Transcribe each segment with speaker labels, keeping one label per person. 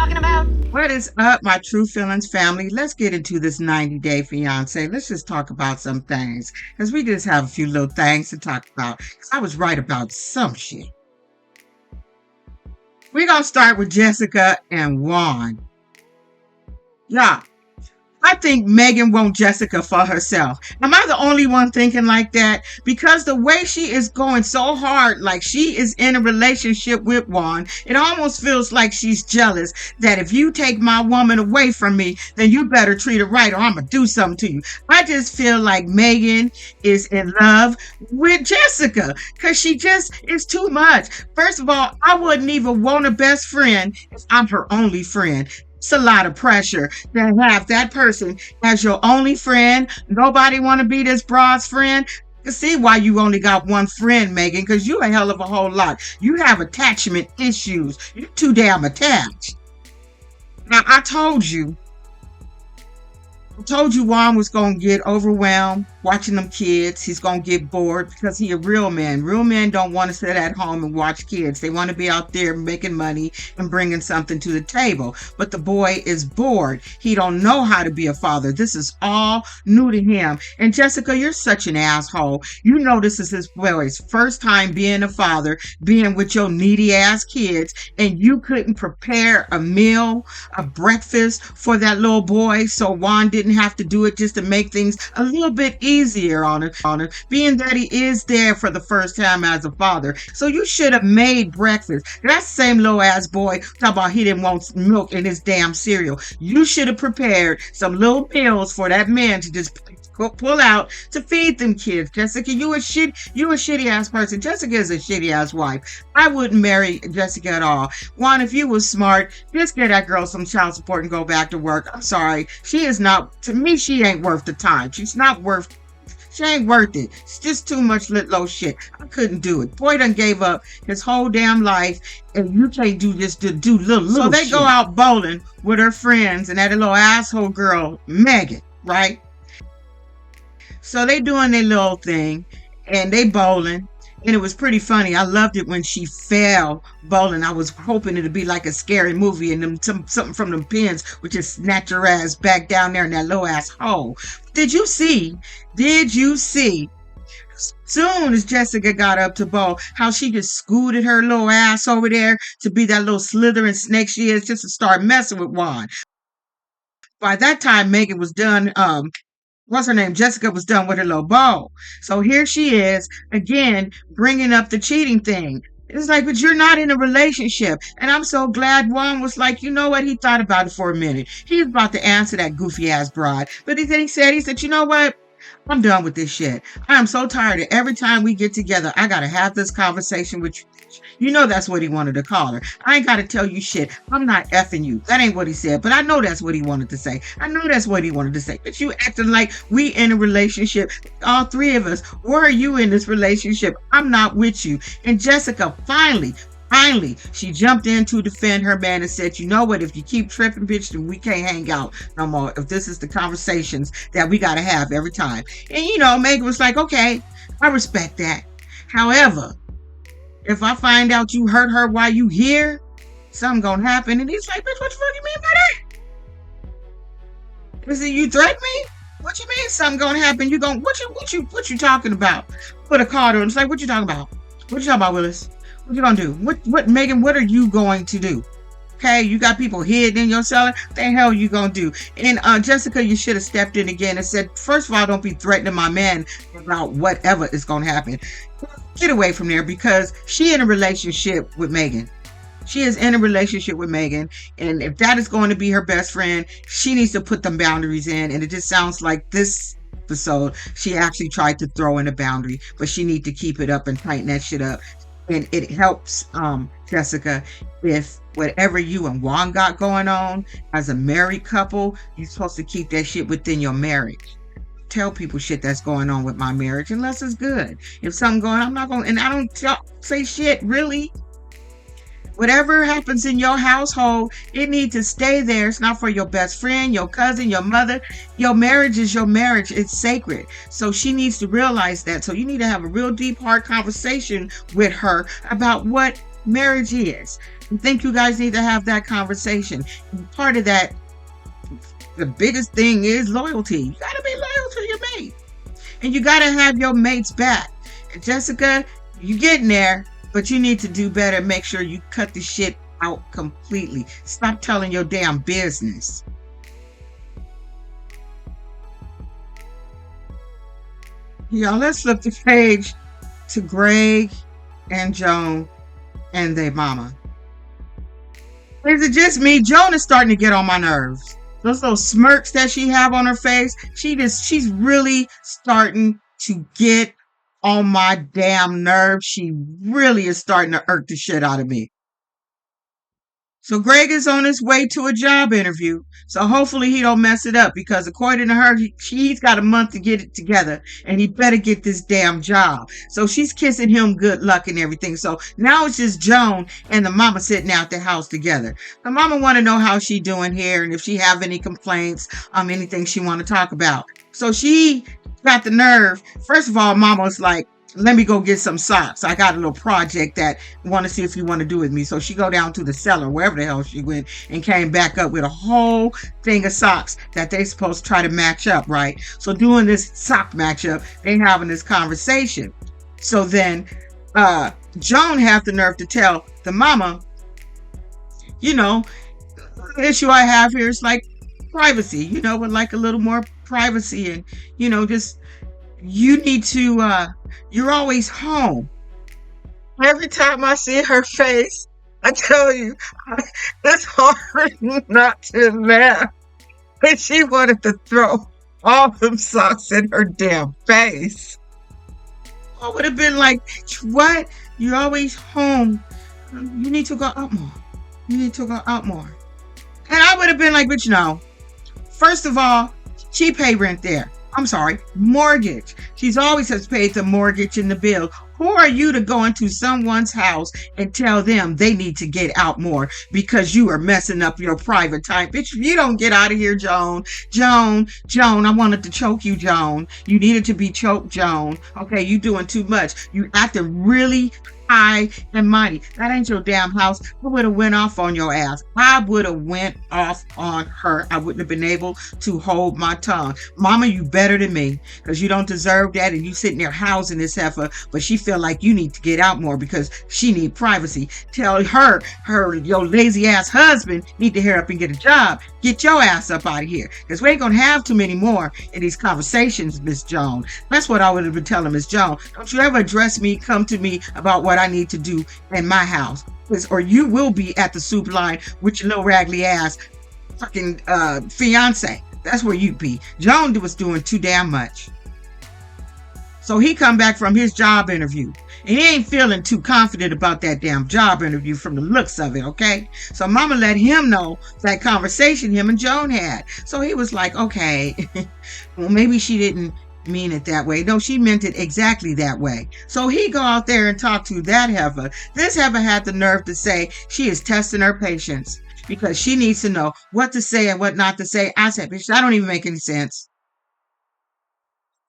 Speaker 1: talking about?
Speaker 2: What is up, my True Feelings family? Let's get into this 90-day fiance. Let's just talk about some things because we just have a few little things to talk about because I was right about some shit. We're going to start with Jessica and Juan. Yeah. I think Megan wants Jessica for herself. Am I the only one thinking like that? Because the way she is going so hard, like she is in a relationship with Juan, it almost feels like she's jealous that if you take my woman away from me, then you better treat her right or I'm going to do something to you. I just feel like Megan is in love with Jessica because she just is too much. First of all, I wouldn't even want a best friend if I'm her only friend. It's a lot of pressure to have that person as your only friend. Nobody want to be this broad's friend. I can see why you only got one friend, Megan, because you a hell of a whole lot. You have attachment issues. You're too damn attached. Now, I told you Juan was going to get overwhelmed watching them kids. He's going to get bored because he a real man. Real men don't want to sit at home and watch kids. They want to be out there making money and bringing something to the table. But the boy is bored. He don't know how to be a father. This is all new to him. And Jessica, you're such an asshole. You know this is his boy's first time being a father, being with your needy ass kids, and you couldn't prepare a meal, a breakfast for that little boy so Juan didn't have to do it just to make things a little bit easier on him, being that he is there for the first time as a father. So you should have made breakfast. That same little ass boy talking about he didn't want milk in his damn cereal. You should have prepared some little meals for that man to just pull out to feed them kids. Jessica, you a shitty ass person. Jessica is a shitty ass wife. I wouldn't marry Jessica at all. Juan, if you was smart, just get that girl some child support and go back to work. I'm sorry. She is not, to me, she ain't worth the time. She ain't worth it. It's just too much little shit. I couldn't do it. Boy done gave up his whole damn life, and you can't do little So they go out bowling with her friends and that little asshole girl, Megan, right? So they doing their little thing, and they bowling, and it was pretty funny. I loved it when she fell bowling. I was hoping it'd be like a scary movie, and them something from them pins would just snatch her ass back down there in that little ass hole. Did you see? Soon as Jessica got up to bowl, how she just scooted her little ass over there to be that little slithering snake she is, just to start messing with Juan. By that time, Megan was done. What's her name? Jessica was done with her little bowl. So here she is again, bringing up the cheating thing. It's like, but you're not in a relationship. And I'm so glad Juan was like, you know what? He thought about it for a minute. He was about to answer that goofy ass broad. But he said, you know what? I'm done with this shit. I'm so tired of every time we get together, I got to have this conversation with you. You know that's what he wanted to call her. I ain't got to tell you shit. I'm not effing you. That ain't what he said. But I know that's what he wanted to say. But you acting like we in a relationship. All three of us. Where are you in this relationship? I'm not with you. And Jessica finally, she jumped in to defend her man and said, you know what, if you keep tripping, bitch, then we can't hang out no more. If this is the conversations that we got to have every time. And, Megan was like, okay, I respect that. However, if I find out you hurt her while you here, something gonna happen. And he's like, bitch, what the fuck you mean by that? Is it you threaten me? What you mean something gonna happen? You gonna, what you talking about? Put a card on. It's like, what you talking about? What you talking about, Willis? What you gonna do? What, Megan, what are you going to do? Okay, you got people hidden in your cellar. What the hell you gonna do? And Jessica, you should have stepped in again and said, first of all, don't be threatening my man about whatever is gonna happen. Get away from there, because she in a relationship with Megan. She is in a relationship with Megan, and if that is going to be her best friend, she needs to put them boundaries in. And it just sounds like this episode, she actually tried to throw in a boundary, but she needs to keep it up and tighten that shit up. And it helps Jessica, if whatever you and Juan got going on as a married couple, you're supposed to keep that shit within your marriage. Tell people shit that's going on with my marriage unless it's good. If something going on, I'm not going, and I don't say shit really. Whatever happens in your household, it needs to stay there. It's not for your best friend, your cousin, your mother. Your marriage is your marriage. It's sacred. So she needs to realize that. So you need to have a real deep, hard conversation with her about what marriage is. I think you guys need to have that conversation. And part of that, the biggest thing is loyalty. You got to be loyal to your mate. And you got to have your mates back. And Jessica, you getting there, but you need to do better. Make sure you cut the shit out completely. Stop telling your damn business. Y'all, let's flip the page to Greg and Joan and their mama. Is it just me? Joan is starting to get on my nerves. Those little smirks that she have on her face, she's really starting to get on my damn nerves. She really is starting to irk the shit out of me. So Greg is on his way to a job interview. So hopefully he don't mess it up, because according to her, he's got a month to get it together and he better get this damn job. So she's kissing him good luck and everything. So now it's just Joan and the mama sitting out the house together. The mama want to know how she doing here and if she have any complaints, anything she want to talk about. So she got the nerve. First of all, mama's like, let me go get some socks. I got a little project that want to see if you want to do with me. So she go down to the cellar, wherever the hell she went, and came back up with a whole thing of socks that they supposed to try to match up, right? So doing this sock matchup, they having this conversation. So then Joan have the nerve to tell the mama, the issue I have here is like privacy, with like a little more privacy, and just you need to you're always home. Every time I see her face, I tell you, it's hard not to laugh. And she wanted to throw all them socks in her damn face. I would have been like, what? You're always home. You need to go out more. You need to go out more. And I would have been like, but first of all, she pay rent there. I'm sorry, mortgage. She's always has paid the mortgage and the bill. Who are you to go into someone's house and tell them they need to get out more because you are messing up your private time? Bitch, you don't get out of here, Joan. Joan, I wanted to choke you, Joan. You needed to be choked, Joan. Okay, you doing too much. You acting really high and mighty. That ain't your damn house. I would have went off on your ass. I would have went off on her. I wouldn't have been able to hold my tongue. Mama, you better than me, because you don't deserve that, and you sitting there housing this heifer, but she feel like you need to get out more because she need privacy. Tell her your lazy ass husband need to hurry up and get a job. Get your ass up out of here, because we ain't gonna have too many more in these conversations, Miss Joan. That's what I would have been telling Miss Joan. Don't you ever address me, come to me about what I need to do in my house, or you will be at the soup line with your little raggedy ass fucking fiance. That's where you'd be. Joan was doing too damn much. So he come back from his job interview, and he ain't feeling too confident about that damn job interview from the looks of it, okay? So mama let him know that conversation him and Joan had. So he was like, okay, well, maybe she didn't mean it that way. No, she meant it exactly that way. So he go out there and talk to that heifer. This heifer had the nerve to say she is testing her patience because she needs to know what to say and what not to say. I said, bitch, that don't even make any sense.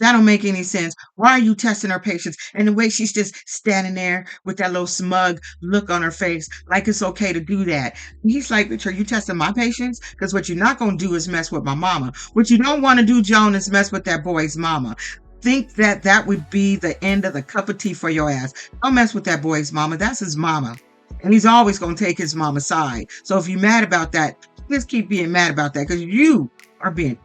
Speaker 2: That don't make any sense. Why are you testing her patience? And the way she's just standing there with that little smug look on her face, like it's okay to do that. And he's like, bitch, are you testing my patience? Because what you're not going to do is mess with my mama. What you don't want to do, Joan, is mess with that boy's mama. Think that would be the end of the cup of tea for your ass. Don't mess with that boy's mama. That's his mama. And he's always going to take his mama's side. So if you're mad about that, just keep being mad about that, because you are being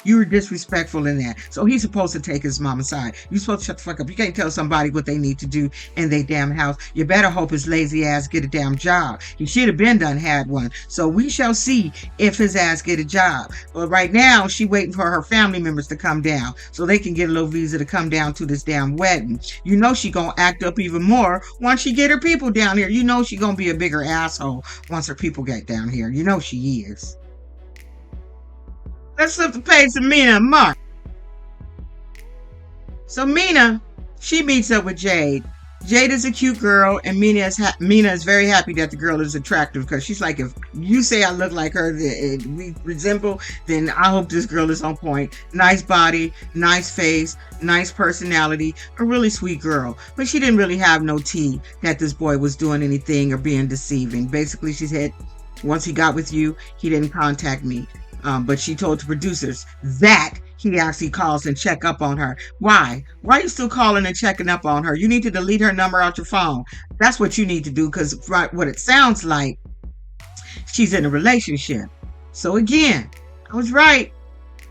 Speaker 2: you're disrespectful in that. So he's supposed to take his mama's side. You're supposed to shut the fuck up. You can't tell somebody what they need to do in their damn house. You better hope his lazy ass get a damn job. He should have been done had one. So we shall see if his ass get a job. But right now, she waiting for her family members to come down so they can get a little visa to come down to this damn wedding. You know she gonna act up even more once she get her people down here. You know she gonna be a bigger asshole once her people get down here. You know she is. Let's flip the page to Mina Mar. So Mina, she meets up with Jade Jada's a cute girl, and Mina is very happy that the girl is attractive because she's like, if you say I look like her, and we resemble, then I hope this girl is on point. Nice body, nice face, nice personality, a really sweet girl. But she didn't really have no tea that this boy was doing anything or being deceiving. Basically, she said, once he got with you, he didn't contact me. But she told the producers that he actually calls and check up on her. Why? Why are you still calling and checking up on her? You need to delete her number out your phone. That's what you need to do, because what it sounds like, she's in a relationship. So again, I was right.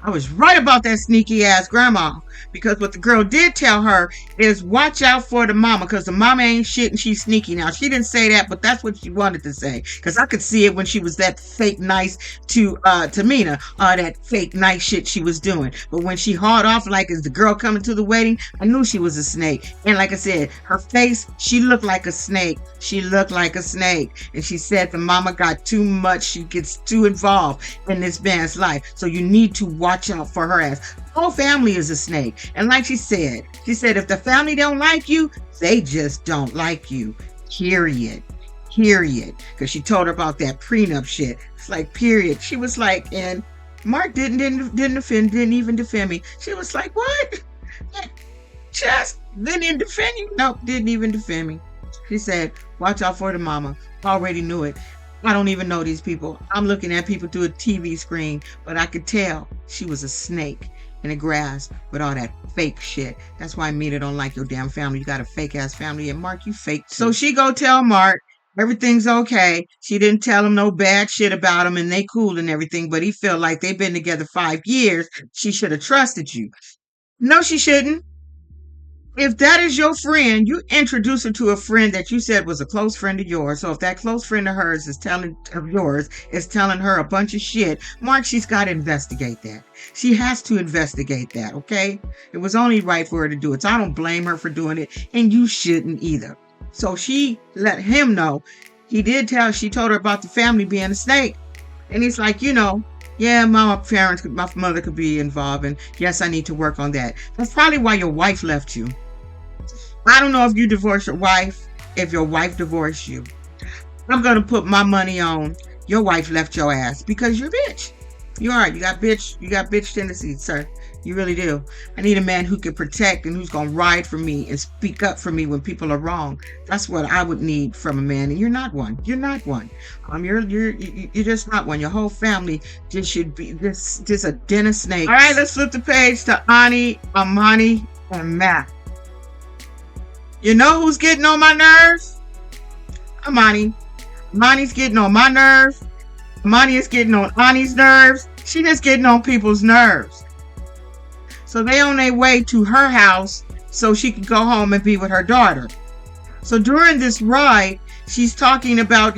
Speaker 2: I was right about that sneaky ass grandma, because what the girl did tell her is watch out for the mama, because the mama ain't shit and she's sneaky. Now, she didn't say that, but that's what she wanted to say, because I could see it when she was that fake nice to Mina, that fake nice shit she was doing. But when she hauled off like is the girl coming to the wedding, I knew she was a snake. And like I said, her face, she looked like a snake. She looked like a snake. And she said the mama got too much. She gets too involved in this man's life. So you need to watch out for her ass. Whole family is a snake. And like she said if the family don't like you, they just don't like you. Period. Because she told her about that prenup shit. It's like, period. She was like, and Mark didn't even defend me. She was like, what? Just didn't defend you? Nope, didn't even defend me. She said, watch out for the mama. Already knew it. I don't even know these people. I'm looking at people through a TV screen, but I could tell she was a snake in the grass with all that fake shit. That's why Mina don't like your damn family. You got a fake ass family, and Mark, you fake too. So she go tell Mark everything's okay. She didn't tell him no bad shit about him, and they cool and everything, but he felt like they've been together 5 years. She should have trusted you. No, she shouldn't. If that is your friend, you introduce her to a friend that you said was a close friend of yours. So if that close friend of hers is telling her a bunch of shit, Mark, she's got to investigate that. She has to investigate that, okay? It was only right for her to do it. So I don't blame her for doing it, and you shouldn't either. So she let him know. She told her about the family being a snake. And he's like, yeah, my mother could be involved, and yes, I need to work on that. That's probably why your wife left you. I don't know if you divorced your wife, if your wife divorced you. I'm going to put my money on your wife left your ass because you're a bitch. You are. You got bitch tendencies, sir. You really do. I need a man who can protect and who's going to ride for me and speak up for me when people are wrong. That's what I would need from a man, and you're not one. You're not one. You're just not one. Your whole family just should be just a den of snakes. All right, let's flip the page to Ani, Amani, and Matt. You know who's getting on my nerves? Amani. Amani's getting on my nerves. Amani is getting on Ani's nerves. She just getting on people's nerves. So they on their way to her house so she can go home and be with her daughter. So during this ride, she's talking about,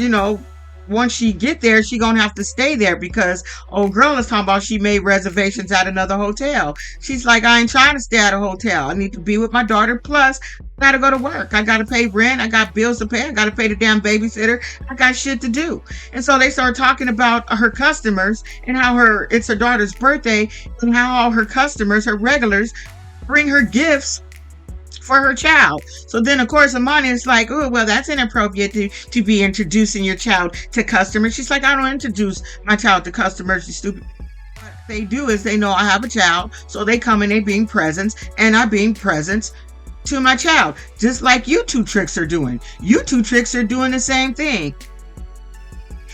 Speaker 2: once she get there, she gonna have to stay there because old girl is talking about she made reservations at another hotel. She's like, I ain't trying to stay at a hotel. I need to be with my daughter. Plus, I gotta go to work. I gotta pay rent. I got bills to pay. I gotta pay the damn babysitter. I got shit to do. And so they start talking about her customers and how it's her daughter's birthday and how all her customers, her regulars, bring her gifts for her child. So then, of course, Amani is like, oh, well, that's inappropriate to be introducing your child to customers. She's like, I don't introduce my child to customers, you stupid. What they do is they know I have a child, so they come and they bring presents, and I bring presents to my child, just like you two tricks are doing. You two tricks are doing the same thing.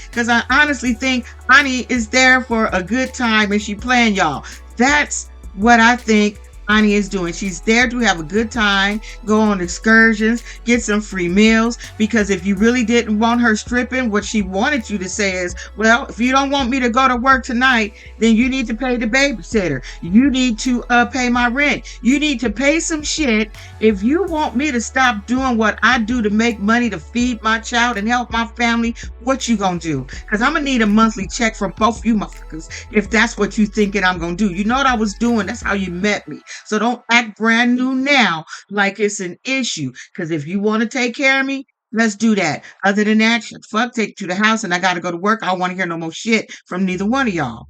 Speaker 2: Because I honestly think Ani is there for a good time and she playing y'all. That's what I think Ani is doing. She's there to have a good time, go on excursions, get some free meals, because if you really didn't want her stripping, what she wanted you to say is, well, if you don't want me to go to work tonight, then you need to pay the babysitter. You need to pay my rent. You need to pay some shit. If you want me to stop doing what I do to make money to feed my child and help my family, what you gonna do? Because I'm gonna need a monthly check from both you motherfuckers if that's what you thinking I'm gonna do. You know what I was doing. That's how you met me. So don't act brand new now like it's an issue. Because if you want to take care of me, let's do that. Other than that, fuck, take you to the house and I got to go to work. I don't want to hear no more shit from neither one of y'all.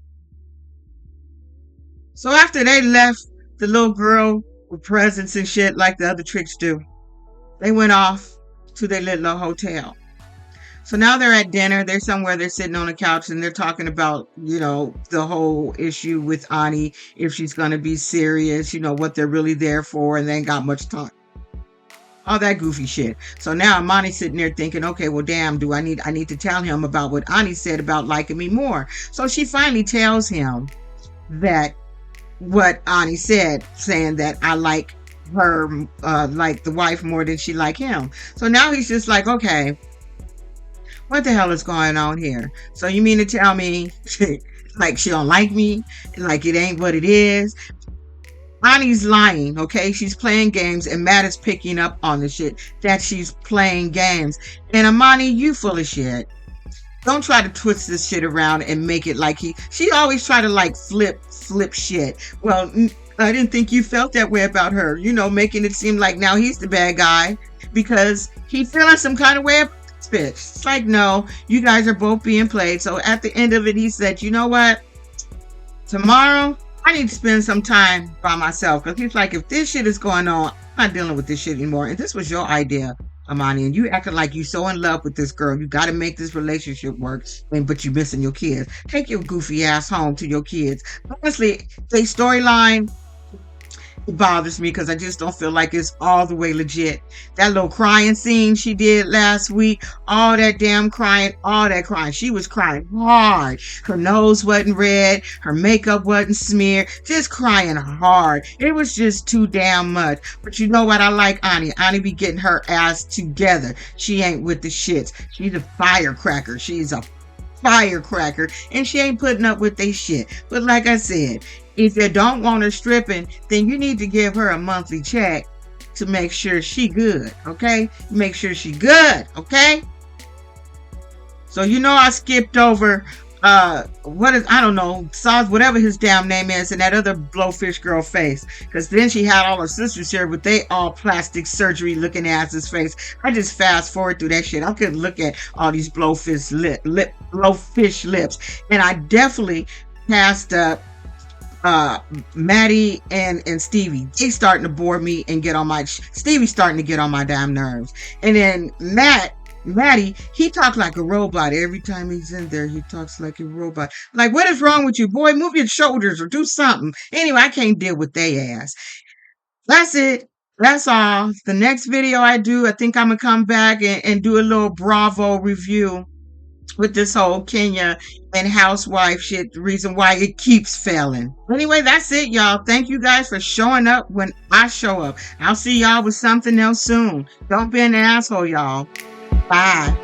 Speaker 2: So after they left the little girl with presents and shit like the other tricks do, They went off to their little hotel. So now they're at dinner. They're somewhere. They're sitting on a couch and they're talking about, the whole issue with Ani, if she's going to be serious, what they're really there for, and they ain't got much time. All that goofy shit. So now Amani's sitting there thinking, okay, well, damn, I need to tell him about what Ani said about liking me more. So she finally tells him that what Ani said, saying that I like her, like the wife more than she like him. So now he's just like, okay, what the hell is going on here? So you mean to tell me like she don't like me? Like it ain't what it is? Ani's lying, okay? She's playing games, and Matt is picking up on the shit that she's playing games. And Amani, you full of shit. Don't try to twist this shit around and make it like she always try to like flip shit. Well, I didn't think you felt that way about her, making it seem like now he's the bad guy because he's feeling some kind of way about this bitch. It's like, no, you guys are both being played. So at the end of it, he said, you know what? Tomorrow, I need to spend some time by myself because he's like, if this shit is going on, I'm not dealing with this shit anymore. And this was your idea, Amani, and you acting like you so in love with this girl. You got to make this relationship work, but you missing your kids. Take your goofy ass home to your kids. Honestly, the storyline bothers me because I just don't feel like it's all the way legit. That little crying scene she did last week, all that damn crying, all that crying. She was crying hard. Her nose wasn't red, her makeup wasn't smeared, just crying hard. It was just too damn much. But you know what? I like Ani. Ani be getting her ass together. She ain't with the shits. She's a firecracker. She's a firecracker, and she ain't putting up with they shit. But like I said, if you don't want her stripping, then you need to give her a monthly check to make sure she good, okay? Make sure she good, okay? So I skipped over I don't know, Sauce, whatever his damn name is, and that other blowfish girl face. Because then she had all her sisters here, but they all plastic surgery looking asses face. I just fast forward through that shit. I couldn't look at all these blowfish lips. And I definitely passed up Maddie and Stevie. They starting to bore me and Stevie's starting to get on my damn nerves. And then Maddie, he talks like a robot. Every time he's in there, he talks like a robot. Like, what is wrong with you, boy? Move your shoulders or do something. Anyway, I can't deal with they ass. That's it. That's all. The next video I do, I think I'm going to come back and do a little Bravo review with this whole Kenya and housewife shit, the reason why it keeps failing. Anyway, that's it, y'all. Thank you guys for showing up when I show up. I'll see y'all with something else soon. Don't be an asshole, y'all. Bye.